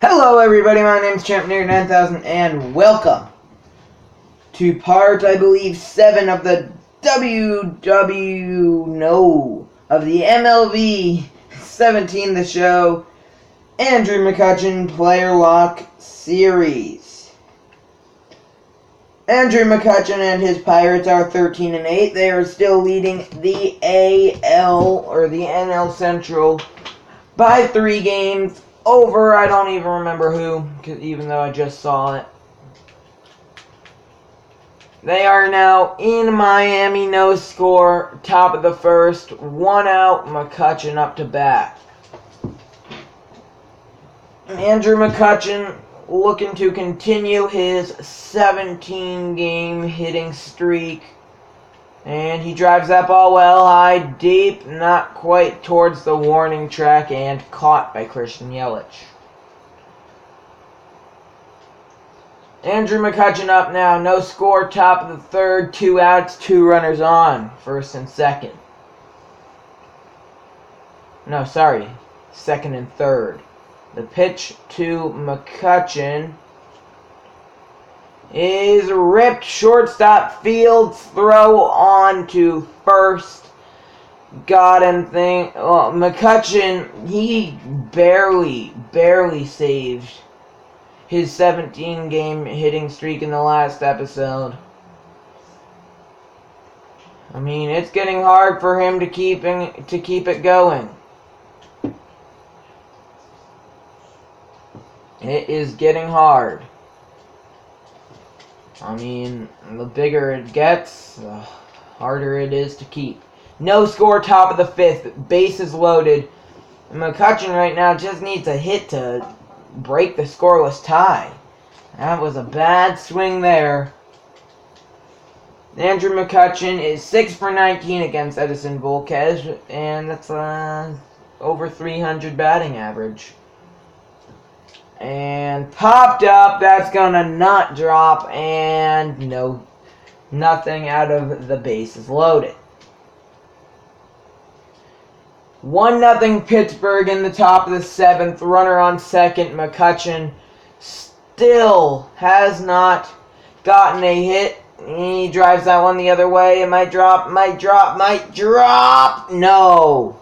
Hello everybody, my name's Champ9000 and welcome to part, I believe, 7 of the of the MLB 17 The Show Andrew McCutchen Player Lock Series. Andrew McCutchen and his Pirates are 13-8. They are still leading the AL, or the NL Central, by 3 games over, I don't even remember who, even though I just saw it. They are now in Miami, no score, top of the first, 1 out, McCutchen up to bat. Andrew McCutchen looking to continue his 17-game hitting streak. And he drives that ball well high, deep, not quite towards the warning track, and caught by Christian Yelich. Andrew McCutchen up now, no score, top of the third, 2 outs, 2 runners on, first and second. No, sorry, second and third. The pitch to McCutchen is ripped, shortstop fields, throw on to first. God and thing. Well, McCutchen, he barely saved his 17-game hitting streak in the last episode. I mean, it's getting hard for him to keep it going. It is getting hard. I mean, the bigger it gets, the harder it is to keep. No score, top of the fifth, bases loaded. McCutchen right now just needs a hit to break the scoreless tie. That was a bad swing there. Andrew McCutchen is 6 for 19 against Edison Volquez, and that's over 300 batting average. And popped up, that's gonna not drop, and no, nothing out of the bases loaded. 1-0 Pittsburgh in the top of the 7th, runner on second. McCutchen still has not gotten a hit. He drives that one the other way. It might drop, no!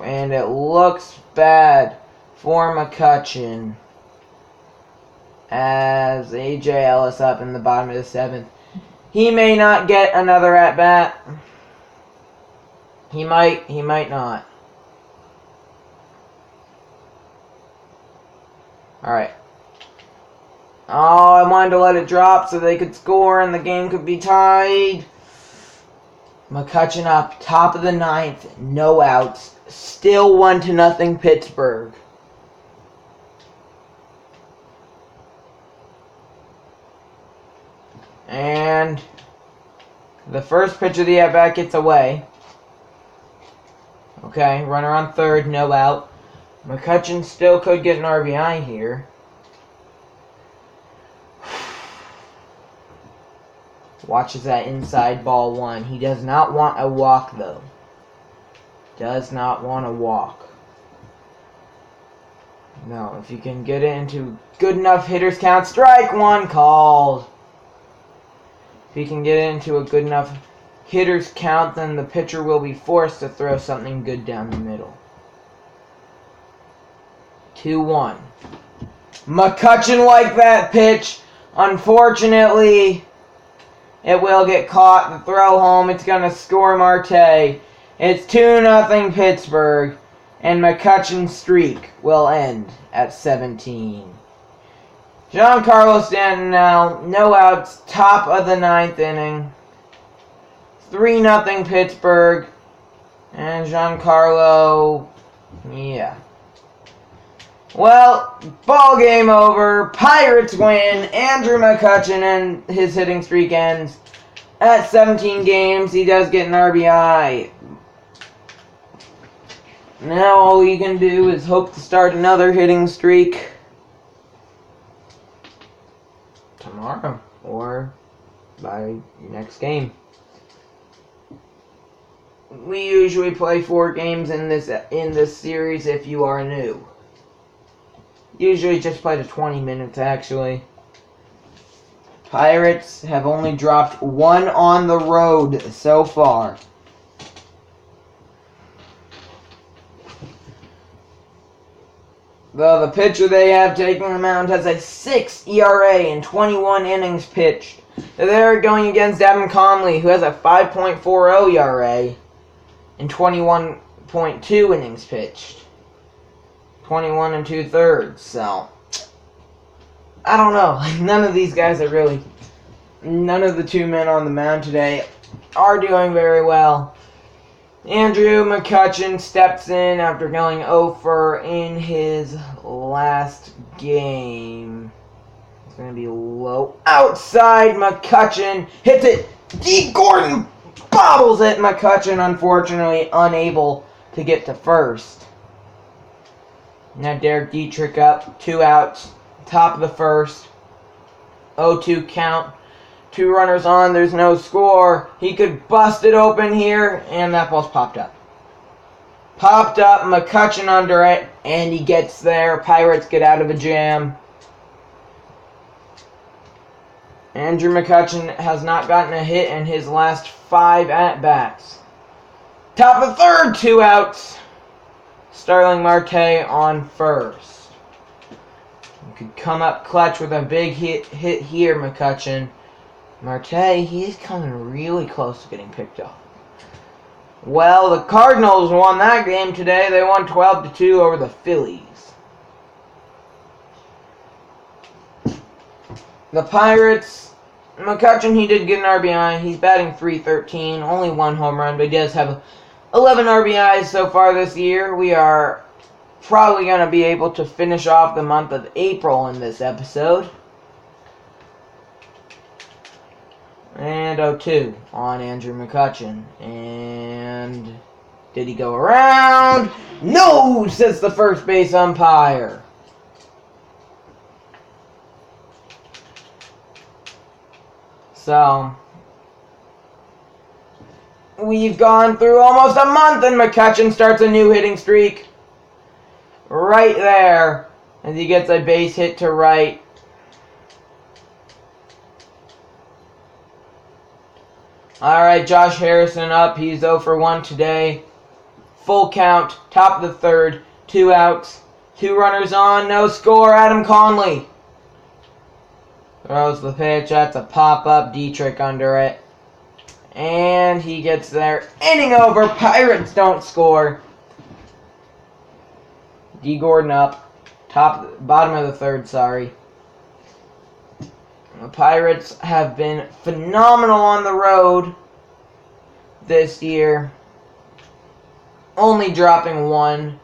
And it looks bad for McCutchen as A.J. Ellis up in the bottom of the 7th. He may not get another at-bat. He might not. Alright. Oh, I wanted to let it drop so they could score and the game could be tied. McCutchen up, top of the 9th, no outs. Still 1-0 Pittsburgh. And the first pitch of the at-bat gets away. Okay, runner on third, no out. McCutchen still could get an RBI here. Watches that inside ball 1. He does not want a walk, though. Does not want a walk. No, if you can get it into good enough hitters count, strike 1 called. If you can get it into a good enough hitters count, then the pitcher will be forced to throw something good down the middle. 2-1. McCutchen liked that pitch. Unfortunately, it will get caught. The throw home. It's going to score Marte. It's 2-0 Pittsburgh. And McCutchen's streak will end at 17. Giancarlo Stanton now. No outs. Top of the 9th inning. 3-0 Pittsburgh. And Giancarlo. Yeah. Well, ball game over. Pirates win. Andrew McCutchen and his hitting streak ends at 17 games. He does get an RBI. Now all you can do is hope to start another hitting streak tomorrow or by next game. We usually play 4 games in this series if you are new. Usually just play to 20 minutes, actually. Pirates have only dropped 1 on the road so far. Though the pitcher they have taking the mound has a 6 ERA in 21 innings pitched. They're going against Adam Conley, who has a 5.40 ERA in 21.2 innings pitched. 21 2/3, so I don't know. None of these guys are really... None of the 2 men on the mound today are doing very well. Andrew McCutchen steps in after going 0 in his last game. It's going to be low. Outside, McCutchen hits it. D. Gordon bobbles it. McCutchen, unfortunately, unable to get to first. Now Derek Dietrich up. 2 outs. Top of the first. 0-2 count. 2 runners on, there's no score. He could bust it open here, and that ball's popped up. Popped up, McCutchen under it, and he gets there. Pirates get out of a jam. Andrew McCutchen has not gotten a hit in his last 5 at-bats. Top of third, 2 outs. Starling Marte on first. You could come up clutch with a big hit here, McCutchen. Marte, he's coming really close to getting picked up. Well, the Cardinals won that game today. They won 12-2 over the Phillies. The Pirates, McCutchen, he did get an RBI. He's batting .313, only 1 home run, but he does have 11 RBIs so far this year. We are probably going to be able to finish off the month of April in this episode. And 0-2 on Andrew McCutchen. And did he go around? No, says the first base umpire. So, we've gone through almost a month and McCutchen starts a new hitting streak. Right there. As he gets a base hit to right. Alright, Josh Harrison up. He's 0 for 1 today. Full count. Top of the third. 2 outs. 2 runners on. No score. Adam Conley throws the pitch. That's a pop-up. Dietrich under it. And he gets there. Inning over. Pirates don't score. D. Gordon up. Bottom of the third, sorry. The Pirates have been phenomenal on the road this year. Only dropping 1.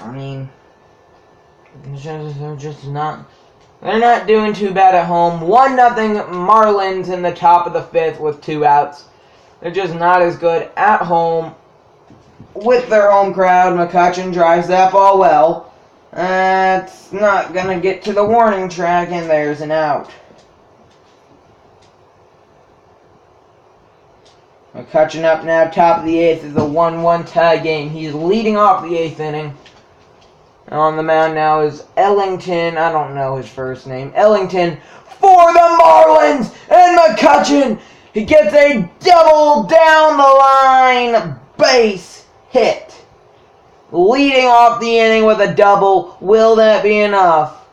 I mean, they're not doing too bad at home. 1-0 Marlins in the top of the 5th with 2 outs. They're just not as good at home with their home crowd. McCutchen drives that ball well. That's not going to get to the warning track, and there's an out. McCutchen up now, top of the 8th. Is a 1-1 tie game. He's leading off the 8th inning. On the mound now is Ellington. I don't know his first name. Ellington for the Marlins. And McCutchen, he gets a double down the line base hit. Leading off the inning with a double. Will that be enough?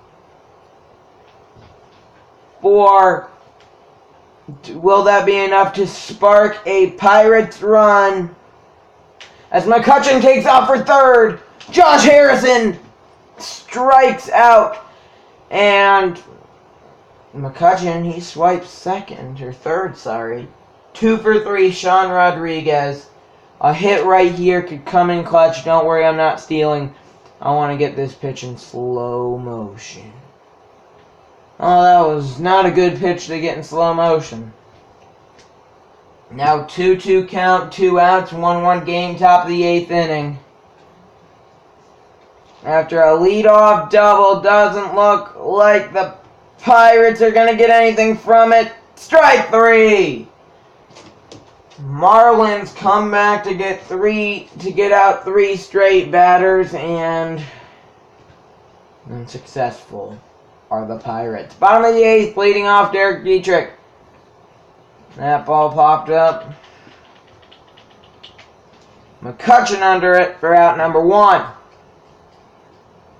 Will that be enough to spark a Pirates run? As McCutchen takes off for third. Josh Harrison strikes out. And McCutchen, he swipes third, sorry. 2 for 3, Sean Rodriguez. A hit right here could come in clutch. Don't worry, I'm not stealing. I want to get this pitch in slow motion. Oh, that was not a good pitch to get in slow motion. Now 2-2 count, 2 outs, 1-1 game, top of the 8th inning. After a leadoff double, doesn't look like the Pirates are going to get anything from it. Strike 3! Marlins come back to get out 3 straight batters, and unsuccessful are the Pirates. Bottom of the 8th, leading off Derek Dietrich. That ball popped up. McCutchen under it for out number 1.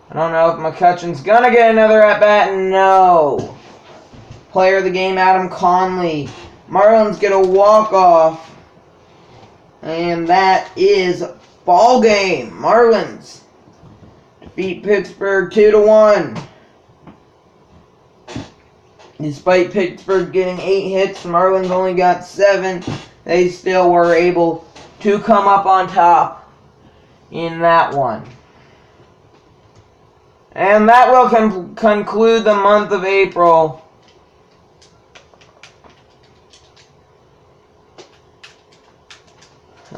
I don't know if McCutchen's gonna get another at-bat. No. Player of the game, Adam Conley. Marlins get a walk-off. And that is ball game. Marlins defeat Pittsburgh 2-1. Despite Pittsburgh getting 8 hits, Marlins only got 7. They still were able to come up on top in that one. And that will conclude the month of April.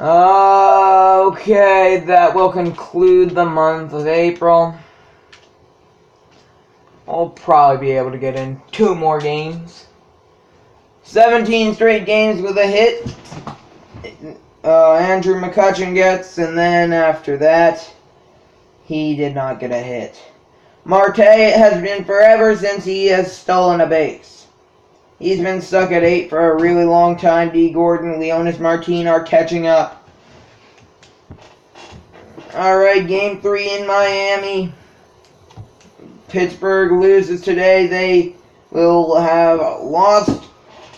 Okay, that will conclude the month of April. I'll probably be able to get in 2 more games. 17 straight games with a hit. Andrew McCutchen gets, and then after that, he did not get a hit. Marte has been forever since he has stolen a base. He's been stuck at 8 for a really long time. D. Gordon, Leonis Martin are catching up. Alright, game 3 in Miami. Pittsburgh loses today. They will have lost.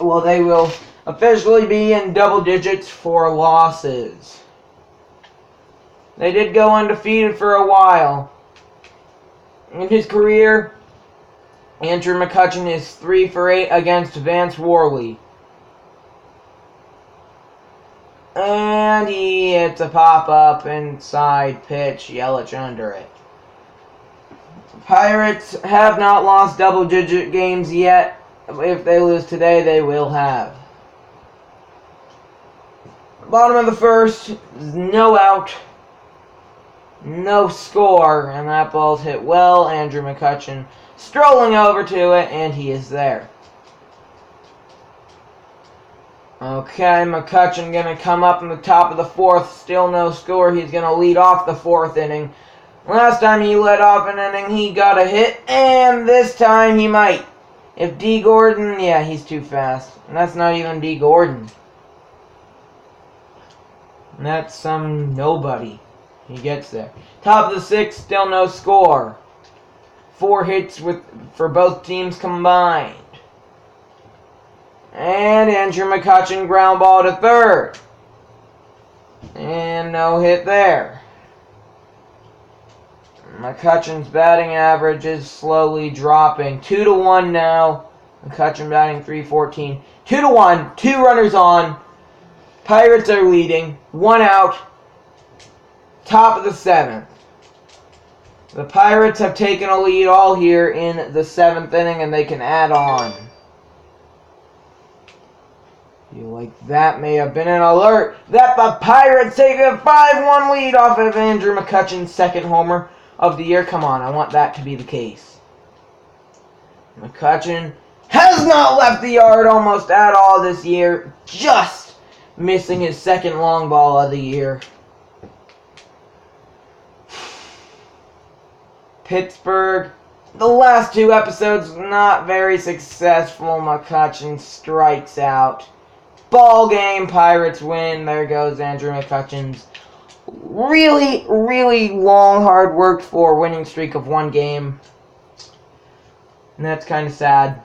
Well, they will officially be in double digits for losses. They did go undefeated for a while. In his career, Andrew McCutchen is 3 for 8 against Vance Worley. And he hits a pop-up inside pitch, Yelich under it. Pirates have not lost double-digit games yet. If they lose today, they will have. Bottom of the first, no out, no score, and that ball's hit well. Andrew McCutchen strolling over to it, and he is there. Okay, McCutchen gonna come up in the top of the 4th, still no score. He's gonna lead off the 4th inning. Last time he led off an inning, he got a hit, and this time he might. If D. Gordon, yeah, he's too fast. And that's not even D. Gordon. And that's some nobody. He gets there. Top of the 6th, still no score. 4 hits for both teams combined. And Andrew McCutchen ground ball to 3rd. And no hit there. McCutchen's batting average is slowly dropping. 2-1 now. McCutchen batting .314. 2-1. 2 runners on. Pirates are leading. 1 out. Top of the 7th. The Pirates have taken a lead all here in the 7th inning, and they can add on. Feel like that may have been an alert that the Pirates take a 5-1 lead off of Andrew McCutchen's 2nd homer of the year. Come on, I want that to be the case. McCutchen has not left the yard almost at all this year, just missing his 2nd long ball of the year. Pittsburgh, the last 2 episodes not very successful. McCutchen strikes out. Ball game, Pirates win. There goes Andrew McCutchen's really, really long, hard worked for winning streak of 1 game. And that's kind of sad.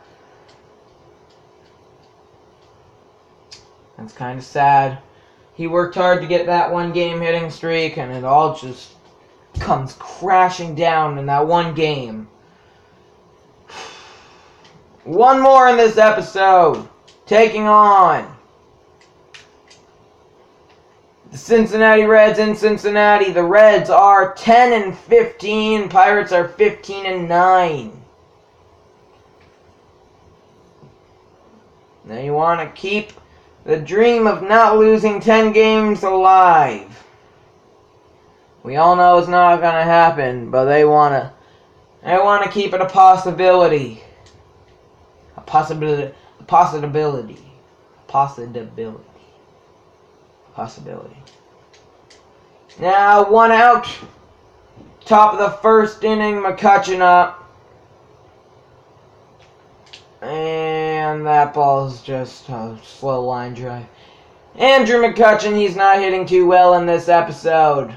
That's kind of sad. He worked hard to get that 1 game hitting streak, and it all just comes crashing down in that 1 game. 1 more in this episode. Taking on the Cincinnati Reds in Cincinnati. The Reds are 10-15. Pirates are 15-9. Now you want to keep the dream of not losing 10 games alive. We all know it's not going to happen, but they want to keep it a possibility. A possibility. possibility. Now, 1 out. Top of the first inning, McCutchen up. And that ball's just a slow line drive. Andrew McCutchen, he's not hitting too well in this episode.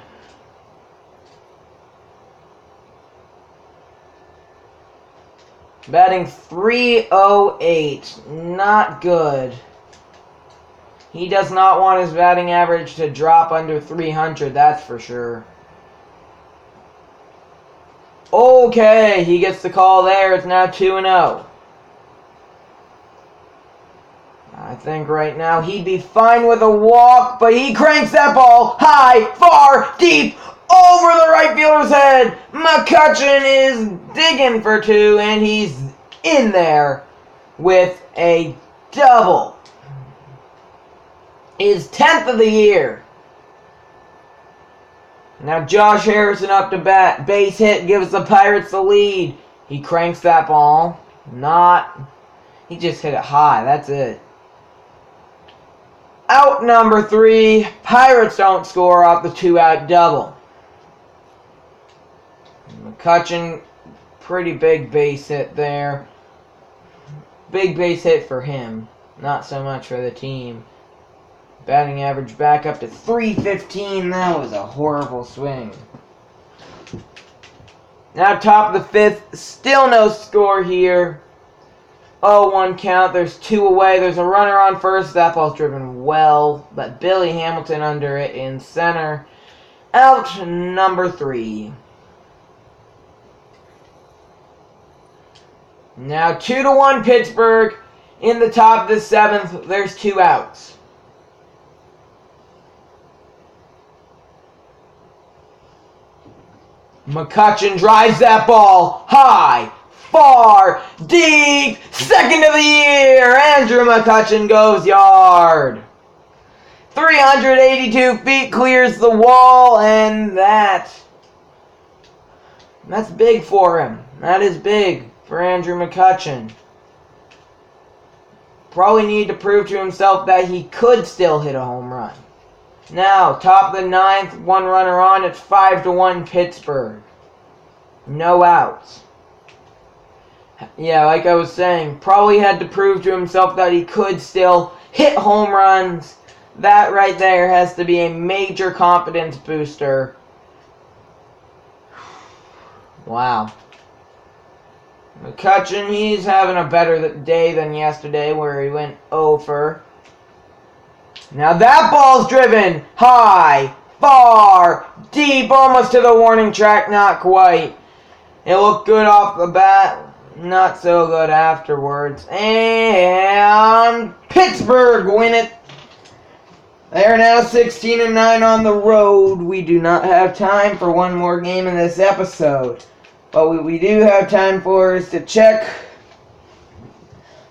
Batting .308. Not good. He does not want his batting average to drop under 300, that's for sure. Okay, he gets the call there. It's now 2-0. I think right now he'd be fine with a walk, but he cranks that ball high, far, deep, over the right fielder's head. McCutchen is digging for 2, and he's in there with a double. His 10th of the year. Now Josh Harrison up to bat. Base hit gives the Pirates the lead. He cranks that ball. He just hit it high. That's it. Out number 3. Pirates don't score off the 2-out double. McCutchen, pretty big base hit there. Big base hit for him. Not so much for the team. Batting average back up to .315. That was a horrible swing. Now top of the 5th. Still no score here. 0-1 count. There's 2 away. There's a runner on first. That ball's driven well. But Billy Hamilton under it in center. Out number 3. Now 2-1 Pittsburgh. In the top of the 7th. There's 2 outs. McCutchen drives that ball high, far, deep. Second of the year. Andrew McCutchen goes yard. 382 feet clears the wall, and that's big for him. That is big for Andrew McCutchen. Probably need to prove to himself that he could still hit a home run. Now, top of the 9th, 1 runner on. It's 5-1 Pittsburgh. No outs. Yeah, like I was saying, probably had to prove to himself that he could still hit home runs. That right there has to be a major confidence booster. Wow. McCutchen, he's having a better day than yesterday where he went over. Now that ball's driven high, far, deep, almost to the warning track, not quite. It looked good off the bat, not so good afterwards. And Pittsburgh win it. They're now 16-9 on the road. We do not have time for one more game in this episode. But what we do have time for is to check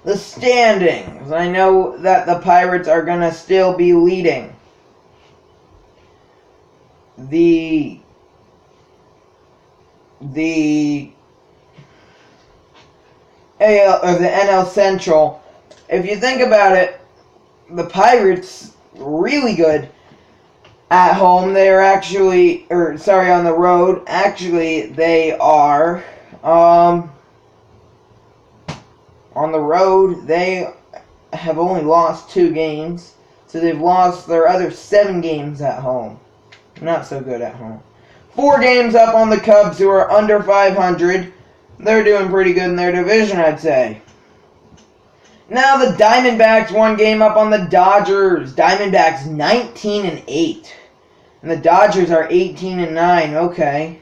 the standings. I know that the Pirates are going to still be leading the AL or the NL Central. If you think about it, the Pirates really good at home. They are actually, on the road. Actually, they are on the road. They have only lost 2 games, so they've lost their other 7 games at home. Not so good at home. 4 games up on the Cubs, who are under 500. They're doing pretty good in their division, I'd say. Now the Diamondbacks 1 game up on the Dodgers. Diamondbacks 19-8. And the Dodgers are 18-9. Okay.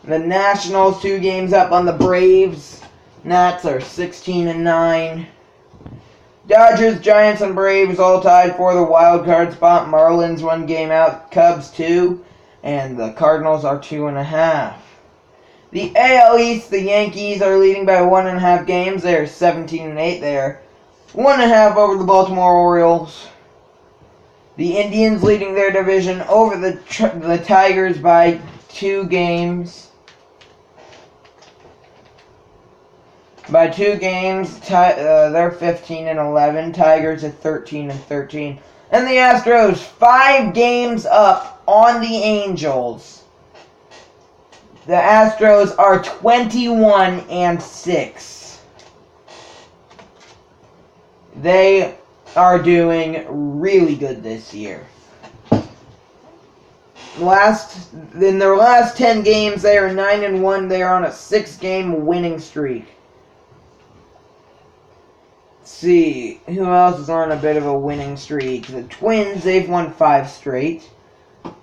The Nationals 2 games up on the Braves. Nats are 16-9. Dodgers, Giants, and Braves all tied for the wild card spot. Marlins 1 game out. Cubs 2. And the Cardinals are 2.5. The AL East, the Yankees are leading by 1.5 games. They're 17-8 there. 1.5 over the Baltimore Orioles. The Indians leading their division over the Tigers by 2 games. By 2 games, they're 15-11. Tigers at 13-13. And the Astros 5 games up on the Angels. The Astros are 21-6. They are doing really good this year. In their last 10 games, they are 9-1. They are on a 6-game winning streak. Let's see, who else is on a bit of a winning streak? The Twins, they've won 5 straight.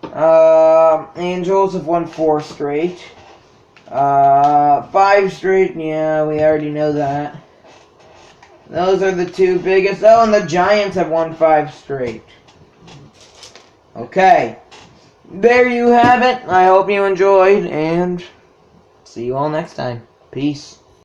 Angels have won 4 straight. 5 straight, yeah, we already know that. Those are the 2 biggest. Oh, and the Giants have won 5 straight. Okay. There you have it. I hope you enjoyed, and see you all next time. Peace.